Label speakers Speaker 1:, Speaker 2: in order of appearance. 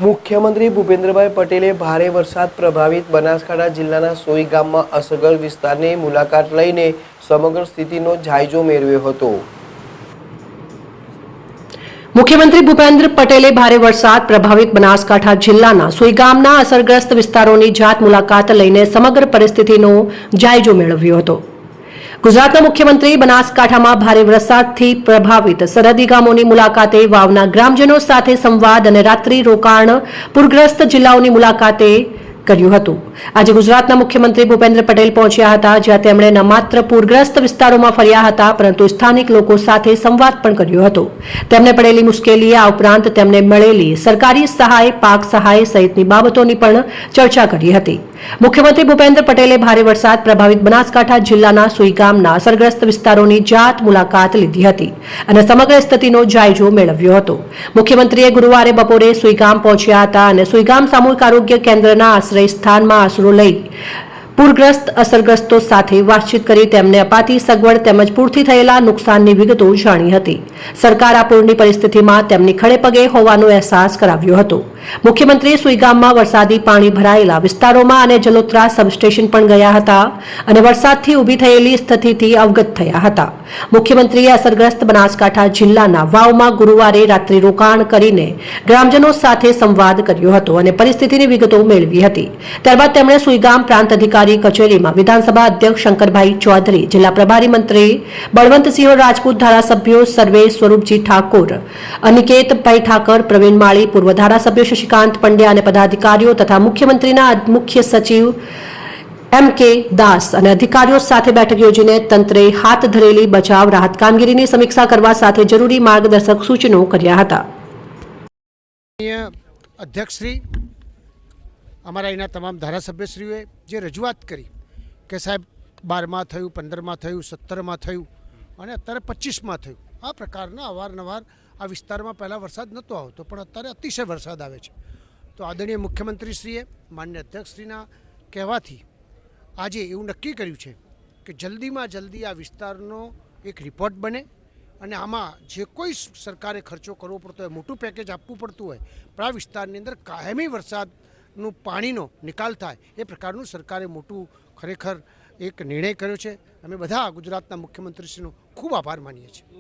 Speaker 1: મુખ્યમંત્રી ભૂપેન્દ્રભાઈ પટેલે ભારે વરસાદ પ્રભાવિત બનાસકાંઠા જિલ્લાના સોઈ ગામમાં અસરગ્રસ્ત વિસ્તારની મુલાકાત લઈને સમગ્ર સ્થિતિનો જાયજો મેળવ્યો હતો।
Speaker 2: મુખ્યમંત્રી ભૂપેન્દ્ર પટેલે ભારે વરસાદ પ્રભાવિત બનાસકાંઠા જિલ્લાના સોઈ ગામના અસરગ્રસ્ત વિસ્તારોની જાત મુલાકાત લઈને સમગ્ર પરિસ્થિતિનો જાયજો મેળવ્યો હતો। ગુજરાતના મુખ્યમંત્રી બનાસકાંઠામાં ભારે વરસાદથી પ્રભાવિત સરહદી ગામોની મુલાકાતે વાવના ગ્રામજનો સાથે સંવાદ અને રાત્રિ રોકાણ પૂરગ્રસ્ત જિલ્લાઓની મુલાકાતે કર્યું હતું। આજે ગુજરાતના મુખ્યમંત્રી ભૂપેન્દ્ર પટેલ પહોંચ્યા હતા, જ્યાં તેમણે ન માત્ર પૂરગ્રસ્ત વિસ્તારોમાં ફર્યા હતા પરંતુ સ્થાનિક લોકો સાથે સંવાદ પણ કર્યો હતો। તેમને પડેલી મુશ્કેલી આ ઉપરાંત તેમને મળેલી સરકારી સહાય, પાક સહાય સહિતની બાબતોની પણ ચર્ચા કરી હતી। મુખ્યમંત્રી ભૂપેન્દ્ર પટેલે ભારે વરસાદ પ્રભાવિત બનાસકાંઠા જિલ્લાના સોઈ ગામના અસરગ્રસ્ત વિસ્તારોની જાત મુલાકાત લીધી હતી અને સમગ્ર સ્થિતિનો જાયજો મેળવ્યો હતો। મુખ્યમંત્રીએ ગુરુવારે બપોરે સોઈ ગામ પહોંચ્યા હતા અને સોઈ ગામ સામૂહિક આરોગ્ય કેન્દ્રના આશ્રય સ્થાનમાં આશરો લઈ પૂરગ્રસ્ત અસરગ્રસ્તો સાથે વાતચીત કરી તેમને અપાતી સગવડ તેમજ પૂરથી થયેલા નુકસાનની વિગતો જાણી હતી। સરકાર આ પૂરની પરિસ્થિતિમાં તેમની ખડે પગે હોવાનો અહેસાસ કરાવ્યો હતો। મુખ્યમંત્રીએ સોઈ ગામમાં વરસાદી પાણી ભરાયેલા વિસ્તારોમાં અને જલોત્રા સબસ્ટેશન પણ ગયા હતા અને વરસાદથી ઊભી થયેલી સ્થિતિથી અવગત થયા હતા। મુખ્યમંત્રીએ અસરગ્રસ્ત બનાસકાંઠા જિલ્લાના વાવમાં ગુરુવારે રાત્રિ રોકાણ કરીને ગ્રામજનો સાથે સંવાદ કર્યો હતો અને પરિસ્થિતિની વિગતો મેળવી હતી। ત્યારબાદ તેમણે સોઈ ગામ પ્રાંત અધિકારી કચેરીમાં વિધાનસભા અધ્યક્ષ શંકરભાઈ ચૌધરી, જિલ્લા પ્રભારી મંત્રી બળવંતસિંહ રાજપૂત, ધારાસભ્યો સર્વે સ્વરૂપજી ઠાકોર, અનિકેતભાઈ ઠાકર, પ્રવીણ માળી, પૂર્વ ધારાસભ્ય શશિકાંત પંડ્યા અને પદાધિકારીઓ તથા મુખ્યમંત્રીના મુખ્ય સચિવ એમ.કે. દાસ અને અધિકારીઓ સાથે બેઠક યોજીને તંત્રે હાથ ધરેલી બચાવ રાહત કામગીરીની સમીક્ષા કરવા સાથે જરૂરી માર્ગદર્શક સૂચનો કર્યા હતા।
Speaker 3: અધ્યક્ષશ્રી, અમારા અહીંના તમામ ધારાસભ્યશ્રીઓએ જે રજૂઆત કરી કે સાહેબ 12માં થયું, 15માં થયું, 17માં થયું અને અત્યારે 25માં થયું, આ પ્રકારના અવારનવાર આ વિસ્તારમાં પહેલાં વરસાદ નહોતો આવતો પણ અત્યારે અતિશય વરસાદ આવે છે। તો આદરણીય મુખ્યમંત્રીશ્રીએ માન્ય અધ્યક્ષશ્રીના કહેવાથી આજે એવું નક્કી કર્યું છે કે જલ્દીમાં જલ્દી આ વિસ્તારનો એક રિપોર્ટ બને અને આમાં જે કોઈ સરકારે ખર્ચો કરવો પડતો હોય, મોટું પેકેજ આપવું પડતું હોય, પણ આ વિસ્તારની અંદર કાયમી વરસાદનું પાણીનો નિકાલ થાય એ પ્રકારનું સરકારે મોટું ખરેખર એક નિર્ણય કર્યો છે। અમે બધા ગુજરાતના મુખ્યમંત્રીશ્રીનો ખૂબ આભાર માનીએ છીએ।